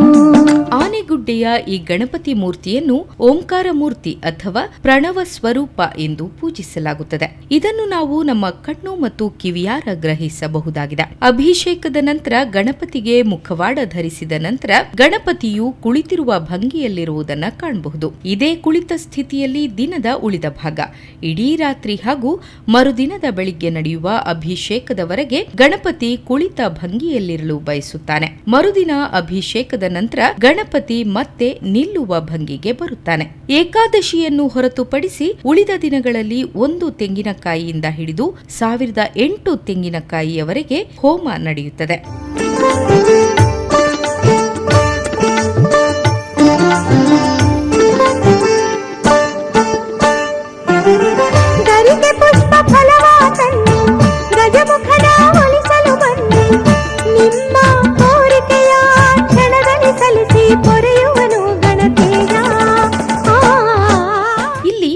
ಆನೆಗುಡ್ಡೆಯ ಈ ಗಣಪತಿ ಮೂರ್ತಿಯನ್ನು ಓಂಕಾರ ಮೂರ್ತಿ ಅಥವಾ ಪ್ರಣವ ಸ್ವರೂಪ ಎಂದು ಪೂಜಿಸಲಾಗುತ್ತದೆ. ಇದನ್ನು ನಾವು ನಮ್ಮ ಕಣ್ಣು ಮತ್ತು ಕಿವಿಯಾರ ಗ್ರಹಿಸಬಹುದಾಗಿದೆ. ಅಭಿಷೇಕದ ನಂತರ ಗಣಪತಿಗೆ ಮುಖವಾಡ ಧರಿಸಿದ ನಂತರ ಗಣಪತಿಯು ಕುಳಿತಿರುವ ಭಂಗಿಯಲ್ಲಿರುವುದನ್ನು ಕಾಣಬಹುದು. ಇದೇ ಕುಳಿತ ಸ್ಥಿತಿಯಲ್ಲಿ ದಿನದ ಉಳಿದ ಭಾಗ ಇಡೀ ರಾತ್ರಿ ಹಾಗೂ ಮರುದಿನದ ಬೆಳಿಗ್ಗೆ ನಡೆಯುವ ಅಭಿಷೇಕದವರೆಗೆ ಗಣಪತಿ ಕುಳಿತ ಭಂಗಿಯಲ್ಲಿರಲು ಬಯಸುತ್ತಾನೆ. ಮರುದಿನ ಅಭಿಷೇಕದ ನಂತರ ಗಣಪತಿ ಮತ್ತೆ ಮತ್ತೆ ನಿಲ್ಲುವ ಭಂಗಿಗೆ ಬರುತ್ತಾನೆ. ಏಕಾದಶಿಯನ್ನು ಹೊರತುಪಡಿಸಿ ಉಳಿದ ದಿನಗಳಲ್ಲಿ 1 ತೆಂಗಿನಕಾಯಿಯಿಂದ ಹಿಡಿದು 1008 ತೆಂಗಿನಕಾಯಿಯವರೆಗೆ ಹೋಮ ನಡೆಯುತ್ತದೆ. ಗರಿಗೆ ಪುಷ್ಪ ಫಲವ ತನ್ನಿ, ಗಜಮುಖನ ಒಲಿಸಲು ಬನ್ನಿ, ನಿಮ್ಮ ಕೋರಿಕೆಯ ಕ್ಷಣದಲ್ಲಿ ಸಲ್ಲಿಸಿ ಪೊರೆಯುವನು ಗಣತೇಜ. ಇಲ್ಲಿ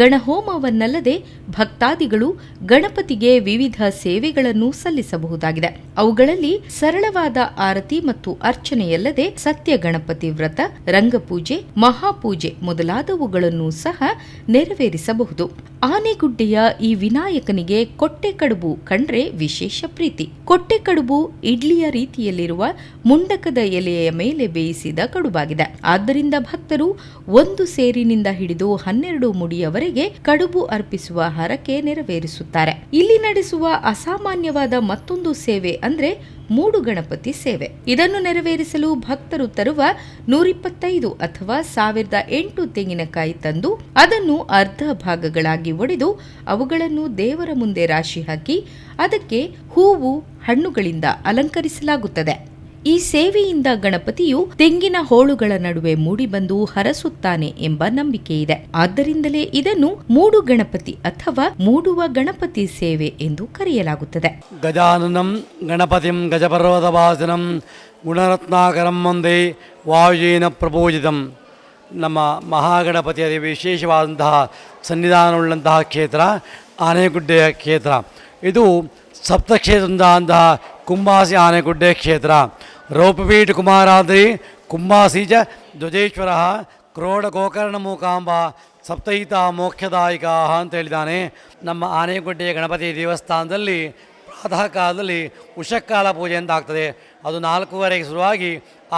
ಗಣಹೋಮವನ್ನಲ್ಲದೆ ಭಕ್ತಾದಿಗಳು ಗಣಪತಿಗೆ ವಿವಿಧ ಸೇವೆಗಳನ್ನು ಸಲ್ಲಿಸಬಹುದಾಗಿದೆ. ಅವುಗಳಲ್ಲಿ ಸರಳವಾದ ಆರತಿ ಮತ್ತು ಅರ್ಚನೆಯಲ್ಲದೆ ಸತ್ಯ ಗಣಪತಿ ವ್ರತ, ರಂಗಪೂಜೆ, ಮಹಾಪೂಜೆ ಮೊದಲಾದವುಗಳನ್ನು ಸಹ ನೆರವೇರಿಸಬಹುದು. ಆನೆಗುಡ್ಡೆಯ ಈ ವಿನಾಯಕನಿಗೆ ಕೊಟ್ಟೆ ಕಡುಬು ಕಂಡ್ರೆ ವಿಶೇಷ ಪ್ರೀತಿ. ಕೊಟ್ಟೆ ಕಡುಬು ಇಡ್ಲಿಯ ರೀತಿಯಲ್ಲಿರುವ ಮುಂಡಕದ ಎಲೆಯ ಮೇಲೆ ಬೇಯಿಸಿದ ಕಡುಬಾಗಿದೆ. ಆದ್ದರಿಂದ ಭಕ್ತರು 1 ಸೇರಿನಿಂದ ಹಿಡಿದು 12 ಮುಡಿಯವರೆಗೆ ಕಡುಬು ಅರ್ಪಿಸುವ ಹರಕೆ ನೆರವೇರಿಸುತ್ತಾರೆ. ಇಲ್ಲಿ ನಡೆಸುವ ಅಸಾಮಾನ್ಯವಾದ ಮತ್ತೊಂದು ಸೇವೆ ಅಂದ್ರೆ ಮೂಡು ಗಣಪತಿ ಸೇವೆ. ಇದನ್ನು ನೆರವೇರಿಸಲು ಭಕ್ತರು ತರುವ 125 ಅಥವಾ 1008 ತೆಂಗಿನಕಾಯಿ ತಂದು ಅದನ್ನು ಅರ್ಧ ಭಾಗಗಳಾಗಿ ಒಡೆದು ಅವುಗಳನ್ನು ದೇವರ ಮುಂದೆ ರಾಶಿ ಹಾಕಿ ಅದಕ್ಕೆ ಹೂವು, ಹಣ್ಣುಗಳಿಂದ ಅಲಂಕರಿಸಲಾಗುತ್ತದೆ. ಈ ಸೇವೆಯಿಂದ ಗಣಪತಿಯು ತೆಂಗಿನ ಹೋಳುಗಳ ನಡುವೆ ಮೂಡಿಬಂದು ಹರಸುತ್ತಾನೆ ಎಂಬ ನಂಬಿಕೆ ಇದೆ. ಆದ್ದರಿಂದಲೇ ಇದನ್ನು ಮೂಡು ಗಣಪತಿ ಅಥವಾ ಮೂಡುವ ಗಣಪತಿ ಸೇವೆ ಎಂದು ಕರೆಯಲಾಗುತ್ತದೆ. ಗಜಾನನಂ ಗಣಪತಿಂ ಗಜಪರ್ವತವಾಸಿನಂ ಗುಣರತ್ನಾಕರಂ ವಂದೇ ವಾಯುಜೇನ ಪ್ರಪೂಜಿತಂ. ನಮ್ಮ ಮಹಾಗಣಪತಿಯ ವಿಶೇಷವಾದಂತಹ ಸನ್ನಿಧಾನವುಳ್ಳಂತಹ ಕ್ಷೇತ್ರ ಆನೆಗುಡ್ಡೆಯ ಕ್ಷೇತ್ರ. ಇದು ಸಪ್ತಕ್ಷೇತ್ರದಂತಹ ಕುಂಬಾಸಿ ಆನೆಗುಡ್ಡೆ ಕ್ಷೇತ್ರ. ರೌಪಪೀಠ ಕುಮಾರಾದ್ರಿ ಕುಂಬಾಸಿ ಚ ಧ್ವಜೇಶ್ವರ ಕ್ರೋಡ ಗೋಕರ್ಣ ಮೂಕಾಂಬ ಸಪ್ತಹಿತ ಮೋಕ್ಷದಾಯಿಕ ಅಂತ ಹೇಳಿದ್ದಾನೆ. ನಮ್ಮ ಆನೆಗುಡ್ಡೆಯ ಗಣಪತಿ ದೇವಸ್ಥಾನದಲ್ಲಿ ಪ್ರಾತಃ ಕಾಲದಲ್ಲಿ ಉಷಕ್ಕಾಲ ಪೂಜೆ ಅಂತ ಆಗ್ತದೆ. ಅದು 4:15ಕ್ಕೆ ಶುರುವಾಗಿ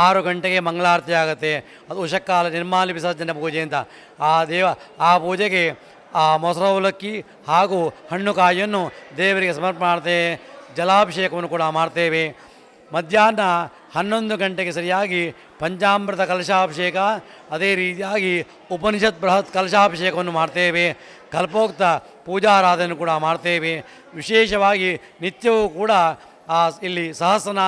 6 ಗಂಟೆಗೆ ಮಂಗಳಾರತಿ ಆಗುತ್ತೆ. ಅದು ಉಷಕ್ಕಾಲ ನಿರ್ಮಾಲ್ಯ ವಿಸರ್ಜನೆ ಪೂಜೆ ಅಂತ. ಆ ಪೂಜೆಗೆ ಮೊಸರವಲಕ್ಕಿ ಹಾಗೂ ಹಣ್ಣು ಕಾಯಿಯನ್ನು ದೇವರಿಗೆ ಸಮರ್ಪಣೆ ಮಾಡ್ತೇವೆ. ಜಲಾಭಿಷೇಕವನ್ನು ಕೂಡ ಮಾಡ್ತೇವೆ. ಮಧ್ಯಾಹ್ನ 11 ಗಂಟೆಗೆ ಸರಿಯಾಗಿ ಪಂಚಾಮೃತ ಕಲಶಾಭಿಷೇಕ, ಅದೇ ರೀತಿಯಾಗಿ ಉಪನಿಷತ್ ಬೃಹತ್ ಕಲಶಾಭಿಷೇಕವನ್ನು ಮಾಡ್ತೇವೆ. ಕಲ್ಪೋಕ್ತ ಪೂಜಾರಾಧನೆ ಕೂಡ ಮಾಡ್ತೇವೆ. ವಿಶೇಷವಾಗಿ ನಿತ್ಯವೂ ಕೂಡ ಇಲ್ಲಿ ಸಹಸ್ರನ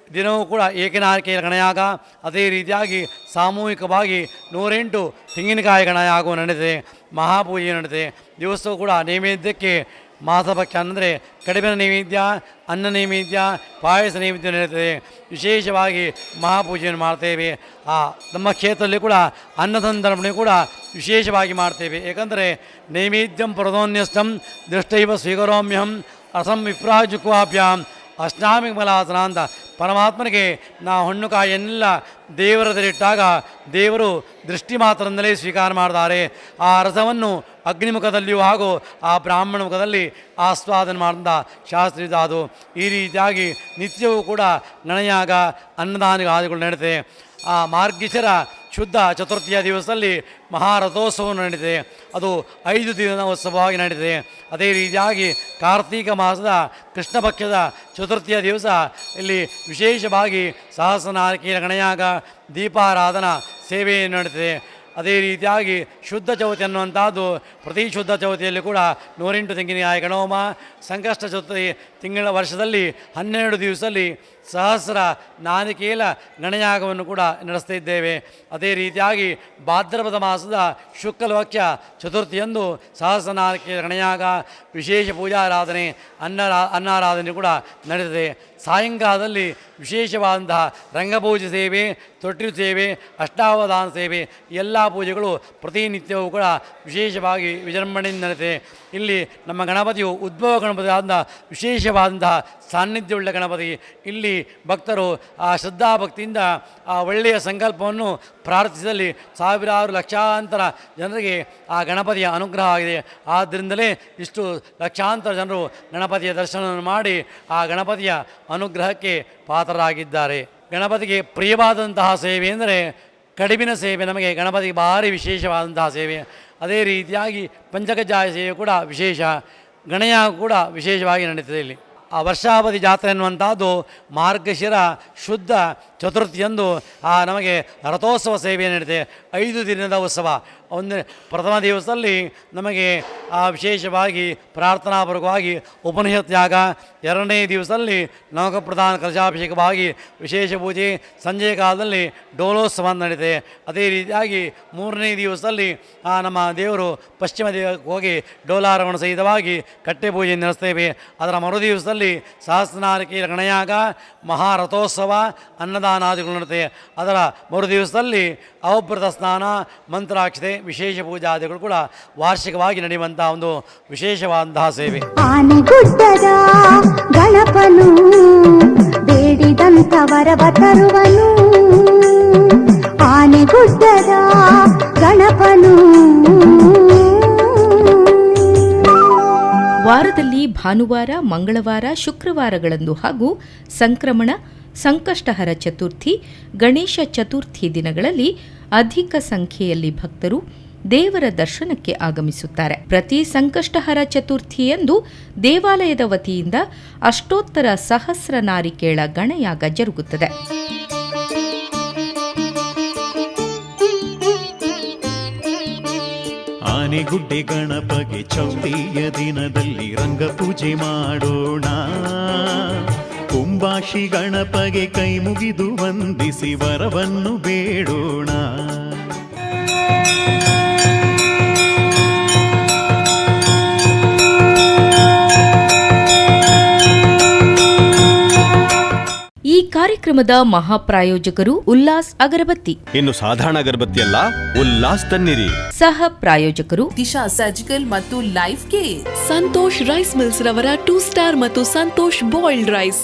ದಿನವೂ ಕೂಡ ಏಕನಾರಿಕೆಯ ಗಣಯಾಗ, ಅದೇ ರೀತಿಯಾಗಿ ಸಾಮೂಹಿಕವಾಗಿ 108 ತೆಂಗಿನಕಾಯಿ ಗಣಯಾಗವು ನಡೆದಿದೆ. ಮಹಾಪೂಜೆ ನಡೆದಿದೆ. ದಿವಸವೂ ಕೂಡ ನೈವೇದ್ಯಕ್ಕೆ ಮಾಸಭಕ್ಷ ಅಂದರೆ ಕಡಿಮೆ ನೈವೇದ್ಯ, ಅನ್ನ ನೈವೇದ್ಯ, ಪಾಯಸ ನೈವೇದ್ಯ ನಡೆಯುತ್ತದೆ. ವಿಶೇಷವಾಗಿ ಮಹಾಪೂಜೆಯನ್ನು ಮಾಡ್ತೇವೆ. ನಮ್ಮ ಕ್ಷೇತ್ರದಲ್ಲಿ ಕೂಡ ಅನ್ನಸಂತರ್ಪಣೆ ಕೂಡ ವಿಶೇಷವಾಗಿ ಮಾಡ್ತೇವೆ. ಏಕೆಂದರೆ ನೈವೇದ್ಯಂ ಪ್ರದೋನ್ಯಸ್ಥಂ ದೃಷ್ಟೈವ ಸ್ವೀಕರೋಮ್ಯಹಂ ಅಸಂ ವಿಪ್ರಾಜುಕ್ವಾಭ್ಯಾಂ ಅಷ್ಟಾಮಿ ಮಲಾಸನ ಅಂತ ಪರಮಾತ್ಮನಿಗೆ ನಾವು ಹಣ್ಣು ಕಾಯಿಯನ್ನೆಲ್ಲ ದೇವರದಲ್ಲಿಟ್ಟಾಗ ದೇವರು ದೃಷ್ಟಿ ಮಾತ್ರದಿಂದಲೇ ಸ್ವೀಕಾರ ಮಾಡ್ತಾರೆ. ಆ ರಸವನ್ನು ಅಗ್ನಿಮುಖದಲ್ಲಿಯೂ ಹಾಗೂ ಆ ಬ್ರಾಹ್ಮಣ ಮುಖದಲ್ಲಿ ಆಸ್ವಾದನೆ ಮಾಡಿದ ಶಾಸ್ತ್ರ ಅದು. ಈ ರೀತಿಯಾಗಿ ನಿತ್ಯವೂ ಕೂಡ ಗಣಯಾಗ, ಅನ್ನದಾನಗಾದಿಗಳು ನಡೀತದೆ. ಆ ಮಾರ್ಗಶಿರ ಶುದ್ಧ ಚತುರ್ಥಿಯ ದಿವಸದಲ್ಲಿ ಮಹಾರಥೋತ್ಸವ ನಡೀತಿದೆ. ಅದು 5 ದಿನದ ಉತ್ಸವವಾಗಿ ನಡೀತಿದೆ. ಅದೇ ರೀತಿಯಾಗಿ ಕಾರ್ತೀಕ ಮಾಸದ ಕೃಷ್ಣ ಪಕ್ಷದ ಚತುರ್ಥಿಯ ದಿವಸ ಇಲ್ಲಿ ವಿಶೇಷವಾಗಿ ಸಹಸ್ರನಾರಿಕೆಯ ಗಣಯಾಗ, ದೀಪಾರಾಧನಾ ಸೇವೆ ನಡೀತಿದೆ. ಅದೇ ರೀತಿಯಾಗಿ ಶುದ್ಧ ಚೌತಿ ಅನ್ನುವಂಥದ್ದು ಪ್ರತಿ ಶುದ್ಧ ಚೌತಿಯಲ್ಲಿ ಕೂಡ 108 ತೆಂಗಿನಕಾಯಿ ಗಣೋಮ, ಸಂಕಷ್ಟ ಚತುರ್ಥಿ ತಿಂಗಳ ವರ್ಷದಲ್ಲಿ 12 ದಿವಸದಲ್ಲಿ ಸಹಸ್ರ ನಾರಿಕೇಲ ಗಣಯಾಗವನ್ನು ಕೂಡ ನಡೆಸ್ತಾ ಇದ್ದೇವೆ. ಅದೇ ರೀತಿಯಾಗಿ ಭಾದ್ರಪದ ಮಾಸದ ಶುಕ್ಲಪಕ್ಷ ಚತುರ್ಥಿಯಂದು ಸಹಸ್ರ ನಾರಿಕೇಲ ಗಣಯಾಗ, ವಿಶೇಷ ಪೂಜಾರಾಧನೆ, ಅನ್ನಾರಾಧನೆ ಕೂಡ ನಡೆದಿದೆ. ಸಾಯಂಕಾಲದಲ್ಲಿ ವಿಶೇಷವಾದಂತಹ ರಂಗಪೂಜೆ ಸೇವೆ, ತೊಟ್ಟಿಲು ಸೇವೆ, ಅಷ್ಟಾವಧಾನ ಸೇವೆ ಎಲ್ಲ ಪೂಜೆಗಳು ಪ್ರತಿನಿತ್ಯವೂ ಕೂಡ ವಿಶೇಷವಾಗಿ ವಿಜೃಂಭಣೆಯಿಂದ ನಡೆದಿದೆ. ಇಲ್ಲಿ ನಮ್ಮ ಗಣಪತಿಯು ಉದ್ಭವ ಗಣಪತಿ ಆದ ವಿಶೇಷವಾದಂತಹ ಸಾನ್ನಿಧ್ಯವುಳ್ಳ ಗಣಪತಿ. ಇಲ್ಲಿ ಭಕ್ತರು ಆ ಶ್ರದ್ಧಾಭಕ್ತಿಯಿಂದ ಆ ಒಳ್ಳೆಯ ಸಂಕಲ್ಪವನ್ನು ಪ್ರಾರ್ಥಿಸಲಿ ಸಾವಿರಾರು ಲಕ್ಷಾಂತರ ಜನರಿಗೆ ಆ ಗಣಪತಿಯ ಅನುಗ್ರಹ ಆಗಿದೆ. ಆದ್ದರಿಂದಲೇ ಇಷ್ಟು ಲಕ್ಷಾಂತರ ಜನರು ಗಣಪತಿಯ ದರ್ಶನವನ್ನು ಮಾಡಿ ಆ ಗಣಪತಿಯ ಅನುಗ್ರಹಕ್ಕೆ ಪಾತ್ರರಾಗಿದ್ದಾರೆ. ಗಣಪತಿಗೆ ಪ್ರಿಯವಾದಂತಹ ಸೇವೆ ಅಂದರೆ ಕಡಿಮಿನ ಸೇವೆ. ನಮಗೆ ಗಣಪತಿಗೆ ಭಾರಿ ವಿಶೇಷವಾದಂತಹ ಸೇವೆ. ಅದೇ ರೀತಿಯಾಗಿ ಪಂಚಕಜ್ಜಾಯ ಸೇವೆ ಕೂಡ ವಿಶೇಷ, ಗಣಯಾಗ ಕೂಡ ವಿಶೇಷವಾಗಿ ನಡೀತದೆ. ಇಲ್ಲಿ ಆ ವರ್ಷಾವಧಿ ಜಾತ್ರೆ ಅನ್ನುವಂಥದ್ದು ಮಾರ್ಗಶಿರ ಶುದ್ಧ ಚತುರ್ಥಿಯಂದು ನಮಗೆ ರಥೋತ್ಸವ ಸೇವೆ ನಡೆಯುತ್ತೆ. 5 ದಿನದ ಉತ್ಸವ. ಪ್ರಥಮ ದಿವಸದಲ್ಲಿ ನಮಗೆ ವಿಶೇಷವಾಗಿ ಪ್ರಾರ್ಥನಾಪೂರ್ವಕವಾಗಿ ಉಪನಿಷತ್ ಯಾಗ, 2ನೇ ದಿವಸದಲ್ಲಿ ನವಕಪ್ರಧಾನ ಕಲಶಾಭಿಷೇಕವಾಗಿ ವಿಶೇಷ ಪೂಜೆ, ಸಂಜೆಯ ಕಾಲದಲ್ಲಿ ಡೋಲೋತ್ಸವ ನಡೆಯುತ್ತೆ. ಅದೇ ರೀತಿಯಾಗಿ 3ನೇ ದಿವಸದಲ್ಲಿ ನಮ್ಮ ದೇವರು ಪಶ್ಚಿಮ ದೇವಕ್ಕೆ ಹೋಗಿ ಡೋಲಾರವಣ ಸಹಿತವಾಗಿ ಕಟ್ಟೆ ಪೂಜೆ ನಡೆಸ್ತೇವೆ. ಅದರ ಮರು ದಿವಸದಲ್ಲಿ ಸಹಸ್ರನಾರಿಕೆ ಗಣಯಾಗ, ಮಹಾರಥೋತ್ಸವ, ಅನ್ನದಾನಾದಿಗಳು ನಡೆಯುತ್ತೆ. ಅದರ ಮರು ದಿವಸದಲ್ಲಿ ಅವಭೃತ ಸ್ನಾನ, ಮಂತ್ರಾಕ್ಷತೆ, ವಿಶೇಷ ಪೂಜಾದಿಗಳು ಕೂಡ ವಾರ್ಷಿಕವಾಗಿ ನಡೆಯುವಂಥ ಒಂದು ವಿಶೇಷವಾದಂತಹ ಸೇವೆ. ಆನೆಗುಡ್ಡದ ಗಣಪನು ಬೇಡಿದಂಥ ವರವ ತರುವನು. ಆನೆಗುಡ್ಡದ ಗಣಪನು. ವಾರದಲ್ಲಿ ಭಾನುವಾರ, ಮಂಗಳವಾರ, ಶುಕ್ರವಾರಗಳಂದು ಹಾಗೂ ಸಂಕ್ರಮಣ, ಸಂಕಷ್ಟಹರ ಚತುರ್ಥಿ, ಗಣೇಶ ಚತುರ್ಥಿ ದಿನಗಳಲ್ಲಿ ಅಧಿಕ ಸಂಖ್ಯೆಯಲ್ಲಿ ಭಕ್ತರು ದೇವರ ದರ್ಶನಕ್ಕೆ ಆಗಮಿಸುತ್ತಾರೆ. ಪ್ರತಿ ಸಂಕಷ್ಟಹರ ಚತುರ್ಥಿಯಂದು ದೇವಾಲಯದ ವತಿಯಿಂದ ಅಷ್ಟೋತ್ತರ ಸಹಸ್ರನಾರಿಕೇಳ ಗಣಯಾಗ ಜರುಗುತ್ತದೆ. ಆನೆಗುಡ್ಡೆ ಗಣಪಗೆ ಚೌತಿಯ ದಿನದಲ್ಲಿ ರಂಗಪೂಜೆ ಮಾಡೋಣ. ಕುಂಬಾಶಿ ಗಣಪಗೆ ಕೈ ಮುಗಿದು ವಂದಿಸಿ ವರವನ್ನು ಬೇಡೋಣ. ಈ ಕಾರ್ಯಕ್ರಮದ ಮಹಾಪ್ರಾಯೋಜಕರು ಉಲ್ಲಾಸ್ ಅಗರಬತ್ತಿ. ಇನ್ನು ಸಾಧಾರಣ ಅಗರಬತ್ತಿ ಅಲ್ಲ, ಉಲ್ಲಾಸ್ ತನ್ನಿರಿ. ಸಹ ಪ್ರಾಯೋಜಕರು ದಿಶಾ ಸರ್ಜಿಕಲ್ ಮತ್ತು life care. Santosh rice mills ರವರ 2 ಸ್ಟಾರ್ ಮತ್ತು ಸಂತೋಷ್ ಬಾಯ್ಲ್ಡ್ ರೈಸ್.